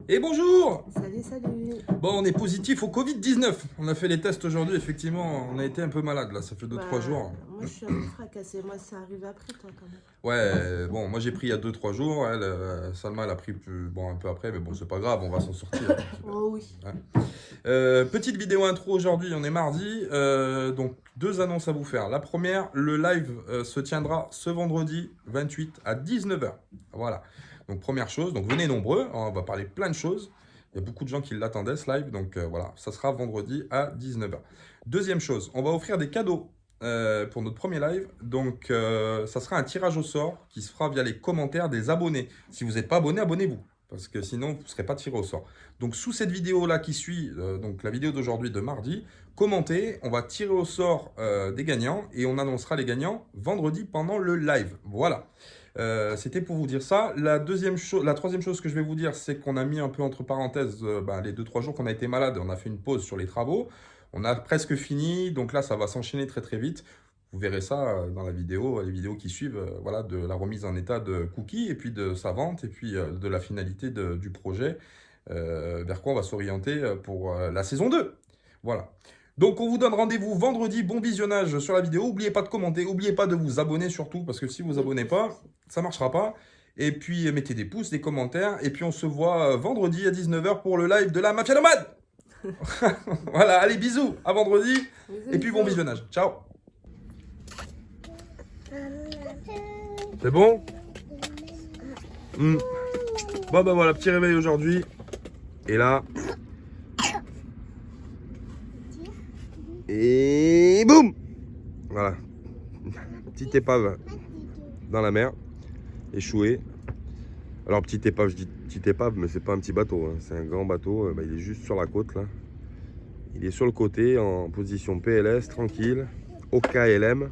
Et bonjour! Salut, salut. Bon, on est positif au Covid-19. On a fait les tests aujourd'hui, effectivement, on a été un peu malade là, ça fait 2-3 jours. Moi, je suis un peu fracassée. Moi, ça arrive après toi, quand même. Ouais, bon, moi j'ai pris il y a 2-3 jours, elle, Salma elle a pris bon, un peu après, mais bon, c'est pas grave, on va s'en sortir. Oh oui. Ouais. Petite vidéo intro aujourd'hui, on est mardi, donc deux annonces à vous faire. La première, le live se tiendra ce vendredi 28 à 19h. Voilà, donc première chose, donc venez nombreux, on va parler plein de choses. Il y a beaucoup de gens qui l'attendaient ce live, donc voilà, ça sera vendredi à 19h. Deuxième chose, on va offrir des cadeaux pour notre premier live, donc ça sera un tirage au sort qui se fera via les commentaires des abonnés. Si vous n'êtes pas abonné, abonnez-vous, parce que sinon vous ne serez pas tiré au sort. Donc sous cette vidéo-là qui suit, donc la vidéo d'aujourd'hui de mardi, commentez, on va tirer au sort des gagnants et on annoncera les gagnants vendredi pendant le live. Voilà. C'était pour vous dire ça. La troisième chose que je vais vous dire, c'est qu'on a mis un peu entre parenthèses les 2-3 jours qu'on a été malade. On a fait une pause sur les travaux. On a presque fini, donc là, ça va s'enchaîner très très vite. Vous verrez ça dans la vidéo, les vidéos qui suivent, voilà, de la remise en état de Cookie et puis de sa vente et puis de la finalité du projet, vers quoi on va s'orienter pour la saison 2. Voilà. Donc on vous donne rendez-vous vendredi, bon visionnage sur la vidéo. N'oubliez pas de commenter, n'oubliez pas de vous abonner surtout, parce que si vous vous abonnez pas, ça ne marchera pas. Et puis mettez des pouces, des commentaires, et puis on se voit vendredi à 19h pour le live de la Mafia Nomade. Voilà, allez, bisous, à vendredi, et puis bon visionnage. Ciao. C'est bon? Bon bah voilà, petit réveil aujourd'hui. Et là... Et boum! Voilà. Petite épave dans la mer, échouée. Alors petite épave, je dis petite épave, mais c'est pas un petit bateau, hein. C'est un grand bateau. Il est juste sur la côte là. Il est sur le côté en position PLS, tranquille, au KLM.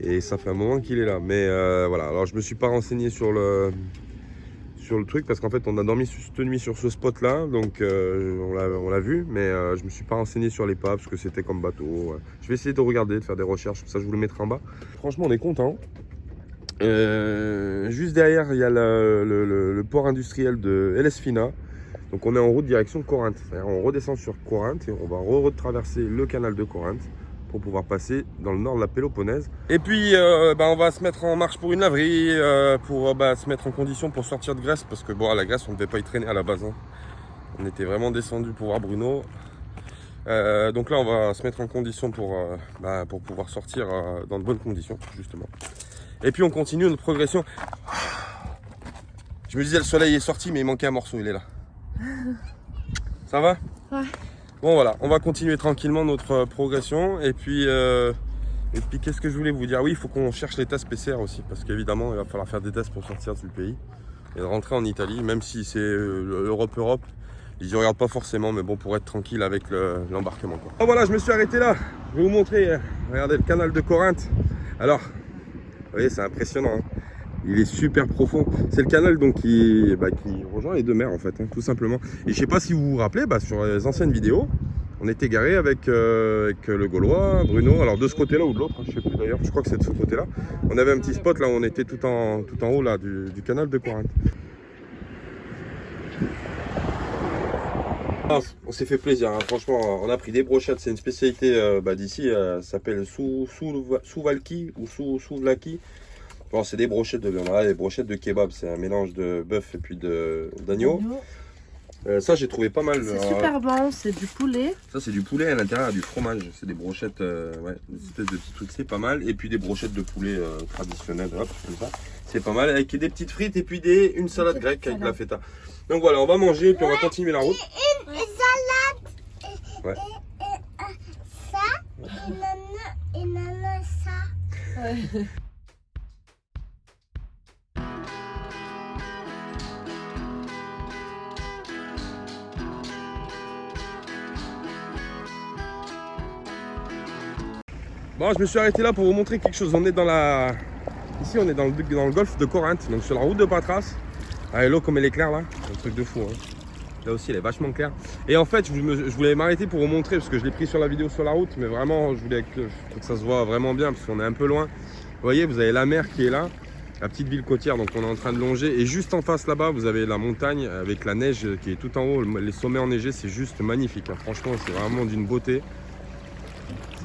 Et ça fait un moment qu'il est là. Mais voilà, alors je me suis pas renseigné sur le truc parce qu'en fait on a dormi cette nuit sur ce spot là, donc on l'a vu, mais je me suis pas renseigné sur l'épave, ce que c'était comme bateau. Je vais essayer de regarder, de faire des recherches, ça je vous le mettrai en bas. Franchement on est content. Juste derrière il y a le port industriel de Elesfina, donc on est en route direction Corinthe. On redescend sur Corinthe et on va retraverser le canal de Corinthe pour pouvoir passer dans le nord de la Péloponnèse. Et puis on va se mettre en marche pour une laverie, pour se mettre en condition pour sortir de Grèce, parce que bon, à la Grèce on ne devait pas y traîner à la base, hein. On était vraiment descendu pour voir Bruno. Donc là on va se mettre en condition pour pouvoir sortir dans de bonnes conditions justement. Et puis on continue notre progression. Je me disais le soleil est sorti mais il manquait un morceau, il est là. Ça va? Ouais. Bon voilà, on va continuer tranquillement notre progression. Et puis qu'est-ce que je voulais vous dire? Oui, il faut qu'on cherche les tests PCR aussi, parce qu'évidemment il va falloir faire des tests pour sortir du pays et de rentrer en Italie, même si c'est Europe. Ils y regardent pas forcément, mais bon, pour être tranquille avec l'embarquement. Oh, voilà, je me suis arrêté là. Je vais vous montrer, regardez le canal de Corinthe. Alors, vous voyez, c'est impressionnant, hein. Il est super profond. C'est le canal donc qui rejoint les deux mers en fait, hein, tout simplement. Et je sais pas si vous vous rappelez, sur les anciennes vidéos, on était garé avec le Gaulois, Bruno. Alors de ce côté-là ou de l'autre, hein, je sais plus d'ailleurs. Je crois que c'est de ce côté-là. On avait un petit spot là où on était tout en haut là du canal de Corinthe. On s'est fait plaisir, hein. Franchement, on a pris des brochettes, c'est une spécialité d'ici, ça s'appelle Souvalki ou Souvlaki. Bon, c'est des brochettes de viande, des brochettes de kebab, c'est un mélange de bœuf et puis d'agneau. Ça j'ai trouvé pas mal. C'est super bon, c'est du poulet. Ça c'est du poulet, à l'intérieur du fromage, c'est des brochettes, des espèces de petits trucs, c'est pas mal. Et puis des brochettes de poulet traditionnelles, hop, comme ça. C'est pas mal, avec des petites frites et puis une salade grecque avec de la feta. Donc voilà, on va manger et puis on va continuer la route. Une salade. Ouais. Ça, et nana, ça. Ouais. Bon, je me suis arrêté là pour vous montrer quelque chose. On est ici on est dans le golfe de Corinthe, donc sur la route de Patras. Ah, l'eau comme elle est claire là, un truc de fou, hein. Là aussi elle est vachement claire. Et en fait je voulais m'arrêter pour vous montrer, parce que je l'ai pris sur la vidéo sur la route, mais vraiment je voulais que ça se voit vraiment bien, parce qu'on est un peu loin. Vous voyez, vous avez la mer qui est là. la petite ville côtière. Donc on est en train de longer. Et juste en face là-bas, vous avez la montagne avec la neige qui est tout en haut. Les sommets enneigés, c'est juste magnifique. Hein. Franchement, c'est vraiment d'une beauté.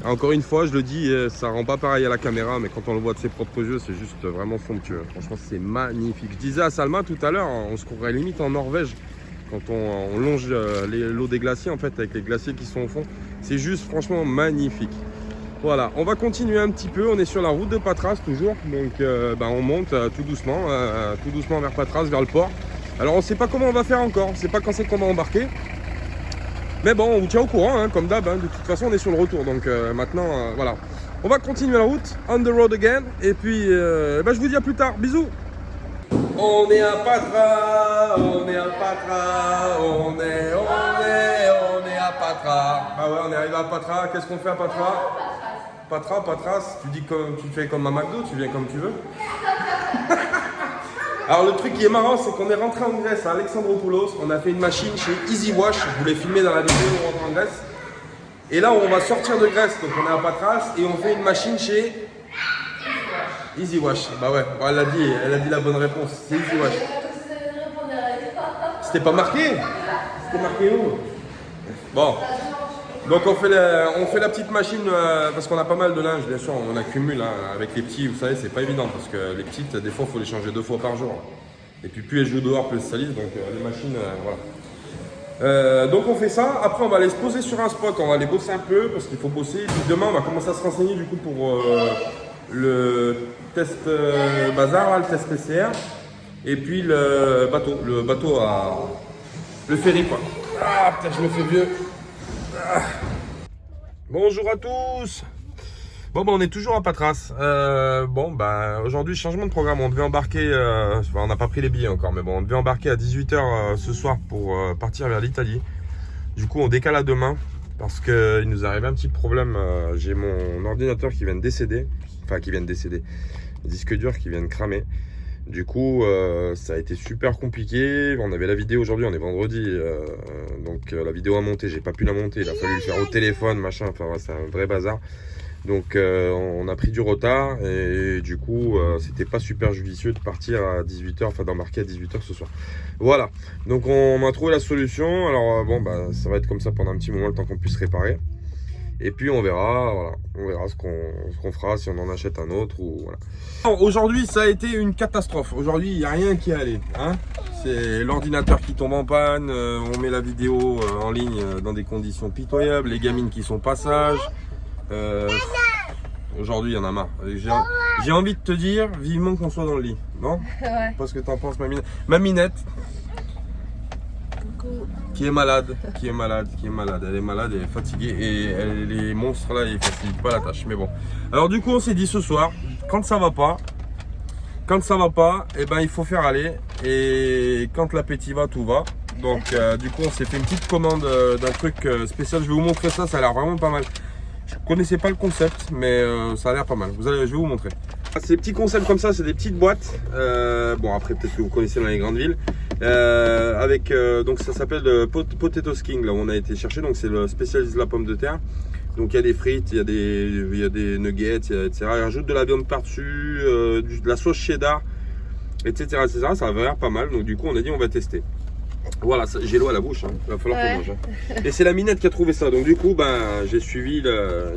Encore une fois, je le dis, ça rend pas pareil à la caméra, mais quand on le voit de ses propres yeux, c'est juste vraiment somptueux. Franchement, c'est magnifique. Je disais à Salma tout à l'heure, on se croirait limite en Norvège quand on longe l'eau des glaciers, en fait, avec les glaciers qui sont au fond. C'est juste franchement magnifique. Voilà, on va continuer un petit peu. On est sur la route de Patras toujours, donc on monte tout doucement vers Patras, vers le port. Alors, on ne sait pas comment on va faire encore, on ne sait pas quand c'est qu'on va embarquer. Mais bon, on vous tient au courant, hein, comme d'hab. Hein. De toute façon, on est sur le retour. Donc maintenant, voilà. On va continuer la route. On the road again. Et puis, je vous dis à plus tard. Bisous. On est à Patras. On est à Patras. On est à Patras. Ah ouais, on est arrivé à Patras. Qu'est-ce qu'on fait à Patras? Patras. Tu fais comme à McDo, tu viens comme tu veux. Alors le truc qui est marrant, c'est qu'on est rentré en Grèce à Alexandropoulos, on a fait une machine chez Easy Wash, je vous l'ai filmé dans la vidéo où on rentre en Grèce. Et là on va sortir de Grèce, donc on est à Patras et on fait une machine chez Easy Wash. Bah ouais, elle a dit la bonne réponse, c'est Easy Wash. C'était pas marqué? C'était marqué où? Bon. Donc on fait la petite machine parce qu'on a pas mal de linge, bien sûr, on accumule hein, avec les petits, vous savez, c'est pas évident parce que les petites, des fois, il faut les changer 2 fois par jour. Et puis plus elles jouent dehors, plus elles salissent, donc les machines, voilà. Donc on fait ça, après on va aller se poser sur un spot, on va aller bosser un peu parce qu'il faut bosser. Et puis demain on va commencer à se renseigner du coup pour le test bazar, le test PCR. Et puis le bateau le ferry quoi. Ah putain, je me fais vieux. Bonjour à tous. Bon on est toujours à Patras. Aujourd'hui changement de programme. On devait embarquer, on n'a pas pris les billets encore, mais bon on devait embarquer à 18 h ce soir pour partir vers l'Italie. Du coup on décale à demain parce qu'il nous arrive un petit problème. J'ai mon ordinateur qui vient de décéder, le disque dur qui vient de cramer. Du coup, ça a été super compliqué. On avait la vidéo aujourd'hui, on est vendredi, donc la vidéo à monter, j'ai pas pu la monter. Il a fallu le faire au téléphone, machin. Enfin, c'est un vrai bazar. Donc, on a pris du retard et du coup, c'était pas super judicieux de partir à 18 h, enfin d'embarquer à 18 h ce soir. Voilà. Donc, on a trouvé la solution. Alors, ça va être comme ça pendant un petit moment, le temps qu'on puisse réparer. Et puis on verra, voilà, on verra ce qu'on fera, si on en achète un autre ou voilà. Aujourd'hui ça a été une catastrophe, aujourd'hui il n'y a rien qui est allé, hein. C'est l'ordinateur qui tombe en panne, on met la vidéo en ligne dans des conditions pitoyables, les gamines qui sont pas sages. Aujourd'hui il y en a marre. J'ai envie de te dire, vivement qu'on soit dans le lit, non? Ouais. Parce que t'en penses Maminette qui est malade, elle est malade, elle est fatiguée et les monstres là ils facilitent pas la tâche, mais bon. Alors du coup on s'est dit ce soir, quand ça va pas, il faut faire aller, et quand l'appétit va, tout va. Donc du coup on s'est fait une petite commande d'un truc spécial, je vais vous montrer ça, ça a l'air vraiment pas mal. Je connaissais pas le concept, mais ça a l'air pas mal, je vais vous montrer. Ces petits concepts comme ça, c'est des petites boîtes, après peut-être que vous connaissez dans les grandes villes. Donc ça s'appelle Potato King, là où on a été chercher, donc c'est le spécialiste de la pomme de terre. Donc il y a des frites, il y a des nuggets, etc. Il rajoute de la viande par-dessus, de la sauce cheddar, etc. Ça avait l'air pas mal, donc du coup on a dit on va tester. Voilà, j'ai l'eau à la bouche, hein. Il va falloir qu'on mange. Hein. Et c'est la Minette qui a trouvé ça, donc du coup j'ai suivi la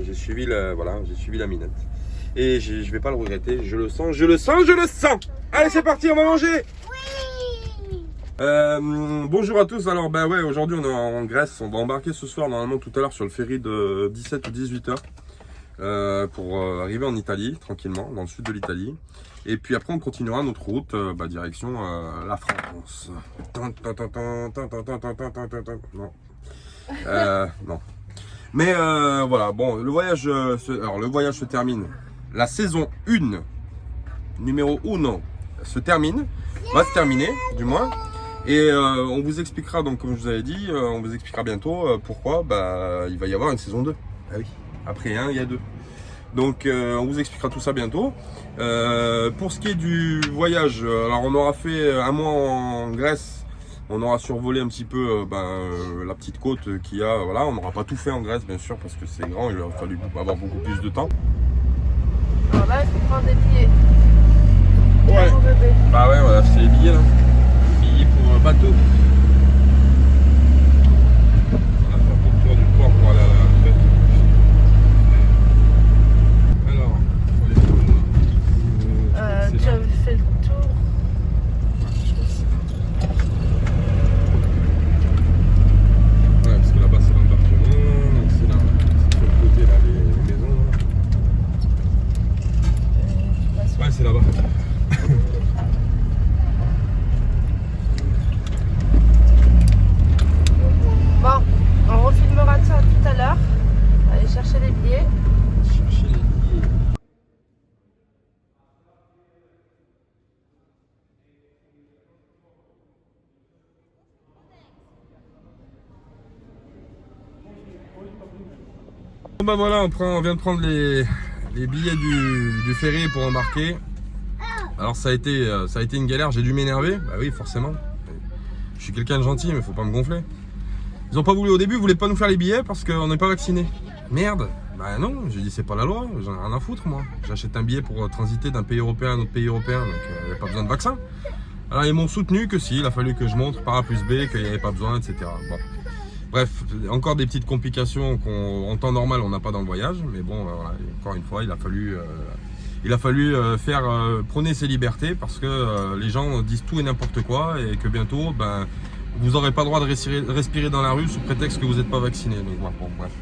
Minette. Et je vais pas le regretter, je le sens. Allez c'est parti, on va manger. Bonjour à tous, alors aujourd'hui on est en Grèce, on va embarquer ce soir normalement tout à l'heure sur le ferry de 17 ou 18 h pour arriver en Italie tranquillement, dans le sud de l'Italie. Et puis après on continuera notre route direction la France. Non. Mais voilà, bon, le voyage se termine. La saison 1, numéro 1, va se terminer du moins. Et on vous expliquera, donc comme je vous avais dit, on vous expliquera bientôt pourquoi il va y avoir une saison 2. Ah oui, après 1, il y a 2. Donc on vous expliquera tout ça bientôt. Pour ce qui est du voyage, alors on aura fait un mois en Grèce. On aura survolé un petit peu la petite côte qu'il y a. Voilà, on n'aura pas tout fait en Grèce bien sûr parce que c'est grand, il aura fallu avoir beaucoup plus de temps. Alors là, il faut prendre des billets. Ouais. Mon bébé. Bah ouais, voilà, c'est les billets là. Les billets pour bateau. On va faire tout le tour du port pour aller à la fête. Alors, faut aller faire le- Tu c'est là. avais fait le tour. Je crois que c'est là. Ouais, parce que là-bas c'est l'embarquement, donc c'est là, c'est sur le côté là, les maisons là. Ouais, c'est là-bas. Bon, on refilmera ça tout à l'heure. On va aller chercher les billets. Chercher les billets. Bon bah voilà, on vient de prendre les billets du ferry pour embarquer. Alors ça a été une galère, j'ai dû m'énerver. Bah oui, forcément. Je suis quelqu'un de gentil, mais faut pas me gonfler. Ils ont pas voulu au début, ils voulaient pas nous faire les billets parce qu'on n'est pas vacciné. Merde. Bah non, j'ai dit c'est pas la loi, j'en ai rien à foutre moi. J'achète un billet pour transiter d'un pays européen à un autre pays européen, donc il n'y a pas besoin de vaccin. Alors ils m'ont soutenu que si, il a fallu que je montre par A plus B qu'il n'y avait pas besoin, etc. Bon. Bref, encore des petites complications qu'en temps normal on n'a pas dans le voyage, mais bon, voilà, encore une fois, il a fallu prôner ses libertés parce que les gens disent tout et n'importe quoi et que bientôt, ben, vous n'aurez pas le droit de respirer dans la rue sous prétexte que vous n'êtes pas vacciné. Donc voilà, bon, bref,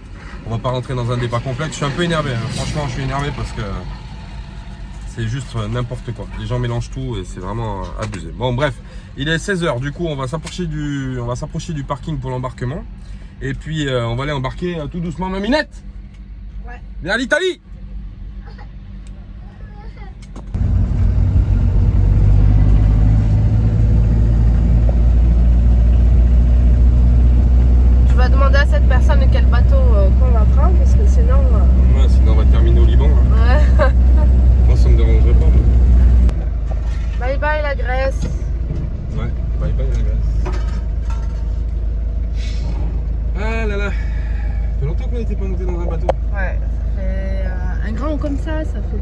on va pas rentrer dans un débat complexe. Je suis un peu énervé, hein. Franchement, je suis énervé parce que c'est juste n'importe quoi. Les gens mélangent tout et c'est vraiment abusé. Bon, bref, il est 16h, du coup, on va s'approcher du parking pour l'embarquement. Et puis, on va aller embarquer tout doucement, Maminette. Ouais. Viens à l'Italie. Tu vas demander à cette personne quel bateau qu'on va prendre parce que sinon. Ouais, sinon on va terminer au Liban. Hein. Ouais. Moi, ça me dérangerait pas. Bye bye la Grèce. Ouais, bye bye la Grèce. Ah là là, ça fait longtemps qu'on n'était pas monté dans un bateau. Ouais, ça fait un grand comme ça fait depuis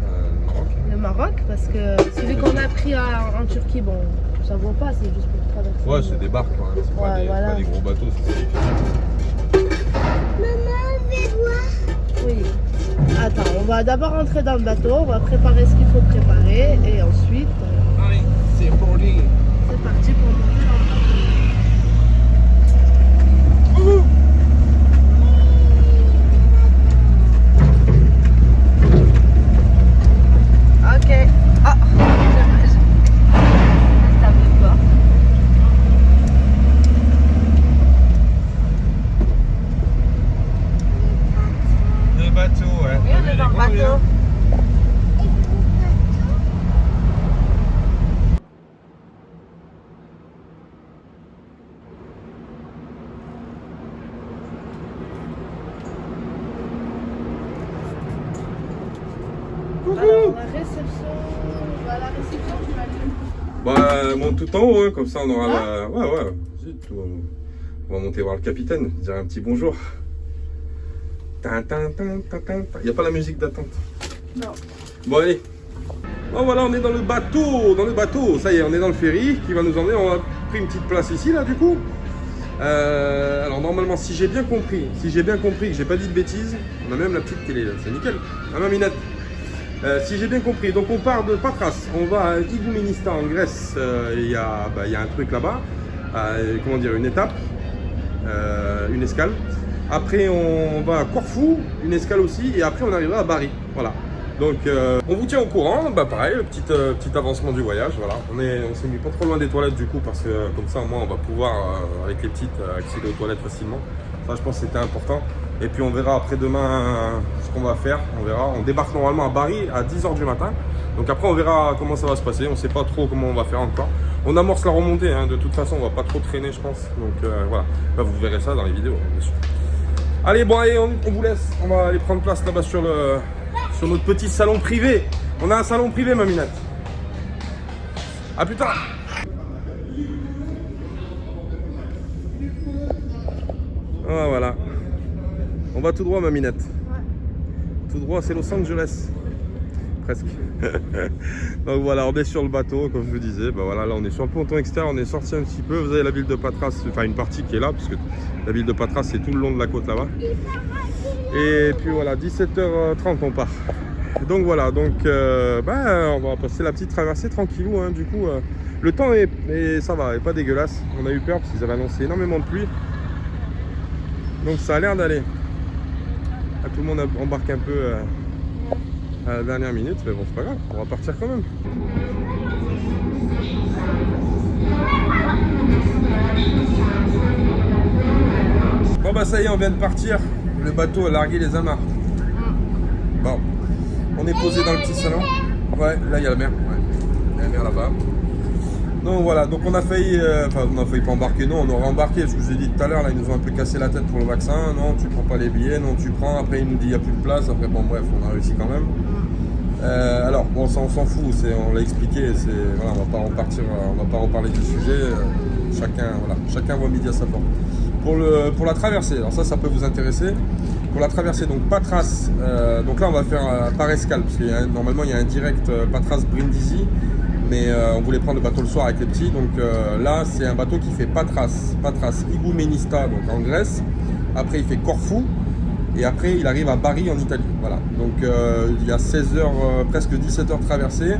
Le Maroc. le Maroc parce que celui qu'on a pris en Turquie, bon, ça vaut pas, c'est juste pour traverser. Ouais, c'est des barques, hein. C'est pas, Ouais, voilà. pas des gros bateaux, c'est des... Maman, je vais voir. Oui. Attends, on va d'abord rentrer dans le bateau, on va préparer ce qu'il faut préparer et ensuite Allez, c'est pour lui. c'est parti pour monter dans le bateau. Ok. Ah, je t'avais pas. Le bateau, ouais. Oui, on est dans le bateau. Alors, la réception, bah, la réception, tu vas aller. Bah, monte tout en haut, hein, comme ça on aura la... Ouais, ouais. Zut, on va monter voir le capitaine, dire un petit bonjour. Il n'y a pas la musique d'attente. Non. Bon, allez. Bon, voilà, on est dans le bateau, ça y est, on est dans le ferry qui va nous emmener. On a pris une petite place ici, là, du coup. Alors, normalement, si j'ai bien compris, que j'ai pas dit de bêtises, on a même la petite télé, là, c'est nickel. Ah, Maminette. Si j'ai bien compris, donc on part de Patras, on va à Igoumenista en Grèce, il y a un truc là-bas, comment dire, une étape, une escale. Après on va à Corfou, une escale aussi, et après on arrivera à Bari, voilà. Donc on vous tient au courant, bah pareil, le petit avancement du voyage, voilà. On s'est mis pas trop loin des toilettes du coup, parce que comme ça au moins on va pouvoir, avec les petites, accéder aux toilettes facilement. Ça je pense que c'était important. Et puis on verra après demain ce qu'on va faire, on verra. On débarque normalement à Bari à 10h du matin. Donc après on verra comment ça va se passer, on ne sait pas trop comment on va faire encore. On amorce la remontée, hein. De toute façon on va pas trop traîner je pense. Donc voilà, là, vous verrez ça dans les vidéos, bien sûr. Allez, bon allez, on vous laisse, on va aller prendre place là-bas sur notre petit salon privé. On a un salon privé, Maminette. A plus tard. Ah, voilà. On va tout droit, Maminette. Ouais. Tout droit, c'est Los Angeles. presque. Donc voilà, on est sur le bateau, comme je vous disais. Bah voilà, là on est sur le ponton extérieur, on est sorti un petit peu. Vous avez la ville de Patras, enfin une partie qui est là, parce que la ville de Patras c'est tout le long de la côte là-bas. Et puis voilà, 17h30 on part. Et donc voilà, donc on va passer la petite traversée tranquillou. Hein, du coup, le temps ça va, est pas dégueulasse. On a eu peur parce qu'ils avaient annoncé énormément de pluie. Donc ça a l'air d'aller. Tout le monde embarque un peu à la dernière minute, mais bon, c'est pas grave, on va partir quand même. Bon bah ça y est, on vient de partir. Le bateau a largué les amarres. Bon, on est posé dans le petit salon. Ouais, là il y a la mer. Ouais. Il y a la mer là-bas. Donc voilà, donc on a failli, on a failli pas embarquer, non, on aurait embarqué, parce que je vous ai dit tout à l'heure, là ils nous ont un peu cassé la tête pour le vaccin, non tu prends pas les billets, non tu prends, après il nous dit il n'y a plus de place, après bon bref, on a réussi quand même. Alors bon ça on s'en fout, on l'a expliqué, voilà, on va pas repartir, on va pas reparler du sujet, chacun voit midi à sa porte. Pour la traversée, alors ça peut vous intéresser, pour la traversée donc Patras, donc là on va faire par escale, parce que normalement il y a un direct Patras-Brindisi, mais on voulait prendre le bateau le soir avec les petits, donc là c'est un bateau qui fait Patras Igoumenista, donc en Grèce, après il fait Corfou, et après il arrive à Bari en Italie, voilà, donc il y a 16 heures, presque 17 heures traversées,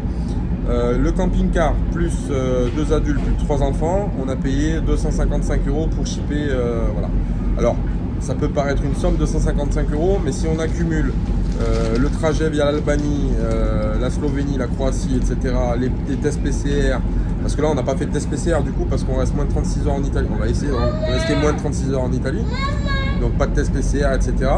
le camping-car plus 2 adultes plus 3 enfants, on a payé 255 € pour shipper, voilà, alors ça peut paraître une somme de 255 €, mais si on accumule le trajet via l'Albanie, la Slovénie, la Croatie, etc., les tests PCR, parce que là on n'a pas fait de test PCR du coup parce qu'on reste moins de 36 heures en Italie, on va essayer de rester moins de 36 heures en Italie, donc pas de test PCR, etc.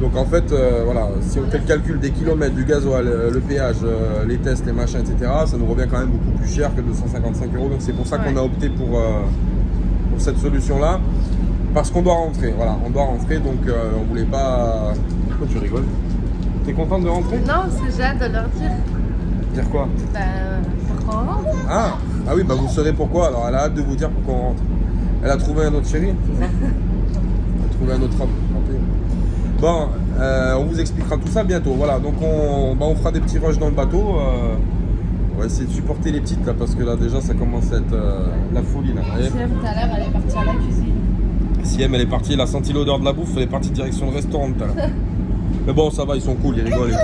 Donc en fait, voilà, si on fait le calcul des kilomètres, du gasoil, le péage, les tests, les machins, etc., ça nous revient quand même beaucoup plus cher que 255 €, donc c'est pour ça qu'on a opté pour cette solution-là, parce qu'on doit rentrer, voilà, on doit rentrer, donc on voulait pas... Pourquoi tu rigoles? T'es contente de rentrer? Non, c'est j'ai hâte de leur dire. Dire quoi? Pourquoi on rentre? Ah oui, bah vous saurez pourquoi. Alors elle a hâte de vous dire pourquoi on rentre. Elle a trouvé un autre chéri, c'est ça? Elle a trouvé un autre homme. Bon, on vous expliquera tout ça bientôt. Voilà, donc on fera des petits rushs dans le bateau. On va essayer de supporter les petites là, parce que là déjà ça commence à être la folie là. Siem, tout à l'heure, elle est partie à la cuisine. Siem, elle est partie, elle a senti l'odeur de la bouffe, elle est partie direction le restaurant tout à l'heure. Mais bon, ça va, ils sont cool, ils rigolent et tout.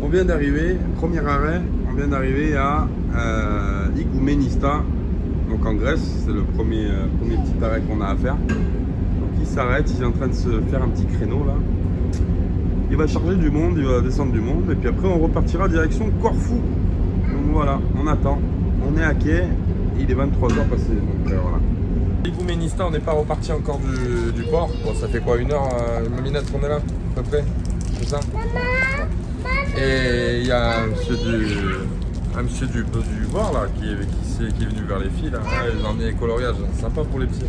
On vient d'arriver, premier arrêt, on vient d'arriver à Igoumenista, donc en Grèce, c'est le premier petit arrêt qu'on a à faire. Donc il s'arrête, il est en train de se faire un petit créneau là. Il va charger du monde, il va descendre du monde, et puis après on repartira direction Corfou. Donc voilà, on attend, on est à quai, il est 23h passé, donc voilà. Igoumenista, on n'est pas reparti encore du port. Bon, ça fait quoi, une heure, Maminette, qu'on est là, à peu près, c'est ça? Et il y a un monsieur du bord là qui est venu vers les filles là. Ah, ils ont emmené les coloriages, sympa pour les petits.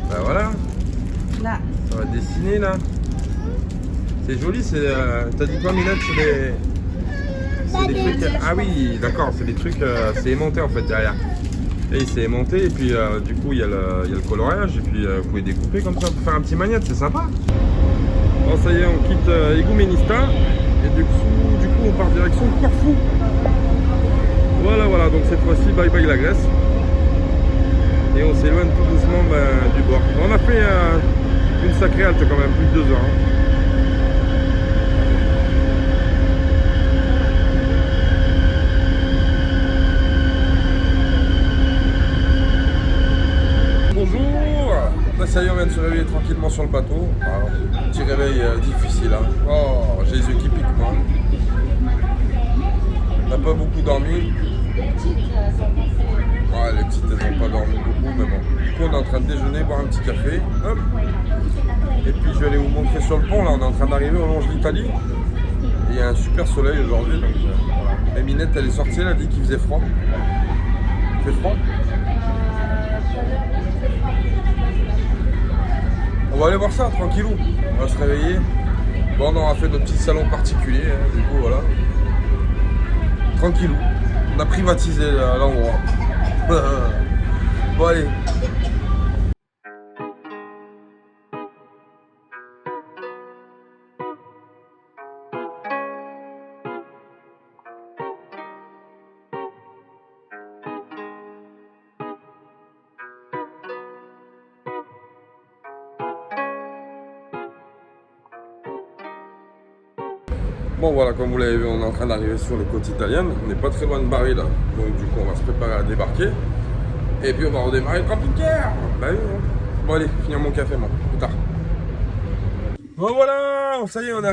Bah voilà. Là. Ça va dessiner là. C'est joli, c'est. T'as dit quoi, Minette? C'est des trucs. Ah oui, d'accord, c'est des trucs. C'est aimanté en fait derrière. Et c'est aimanté et puis du coup il y a le coloriage et puis vous pouvez découper comme ça pour faire un petit magnète, c'est sympa. Bon ça y est, on quitte Igoumenista et du coup on part direction Corfou. Voilà, donc cette fois-ci bye bye la Grèce. Et on s'éloigne tout doucement du bord. On a fait une sacrée halte quand même, plus de 2 heures. Hein. Ça y est, on vient de se réveiller tranquillement sur le bateau. Alors, petit réveil difficile. Hein. Oh, j'ai les yeux qui piquent, moi. On n'a pas beaucoup dormi. Ouais, les petites, elles n'ont pas dormi beaucoup, mais bon. Du coup, on est en train de déjeuner, boire un petit café. Hop. Et puis, je vais aller vous montrer sur le pont. Là, on est en train d'arriver au Longe d'Italie. Et il y a un super soleil aujourd'hui. Donc, voilà. Et Minette, elle est sortie, elle a dit qu'il faisait froid. Il fait froid? On va aller voir ça, tranquillou. On va se réveiller. Bon, on aura fait notre petit salon particulier. Hein, du coup, voilà. Tranquillou. On a privatisé l'endroit. Bon, allez. Bon voilà, comme vous l'avez vu, on est en train d'arriver sur les côtes italiennes. On n'est pas très loin de Bari là. Donc du coup on va se préparer à débarquer. Et puis on va redémarrer le camping-car. Bah oui, hein. Bon allez, finir mon café moi, plus tard. Bon voilà, ça y est, on est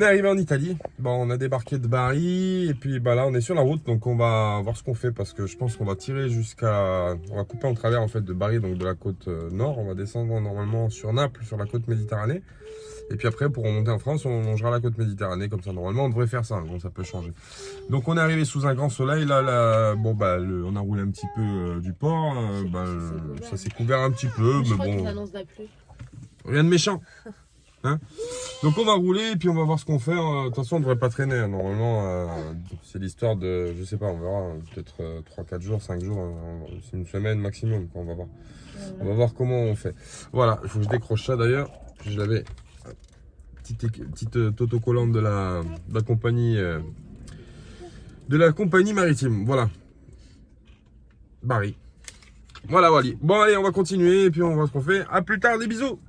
arrivé en Italie. Bon, on a débarqué de Bari. Et puis bah là on est sur la route. Donc on va voir ce qu'on fait. Parce que je pense qu'on va tirer jusqu'à... On va couper en travers en fait de Bari, donc de la côte nord. On va descendre normalement sur Naples, sur la côte Méditerranée. Et puis après, pour remonter en France, on longera la côte Méditerranée, comme ça. Normalement, on devrait faire ça. Bon, ça peut changer. Donc, on est arrivé sous un grand soleil. Là, bon, bah, on a roulé un petit peu du port. Ça s'est couvert un petit peu, mais bon. Rien de méchant. Hein? Donc, on va rouler et puis on va voir ce qu'on fait. De toute façon, on ne devrait pas traîner. Hein. Normalement, c'est l'histoire de, je sais pas, on verra. Peut-être 3-4 jours, 5 jours. C'est une semaine maximum. On va voir. On va voir comment on fait. Voilà, il faut que je décroche ça d'ailleurs. Je l'avais. Petite autocollante de la compagnie maritime. Voilà. Bari. Voilà, voilà. Bon, allez, on va continuer et puis on va voir ce qu'on fait. À plus tard, des bisous.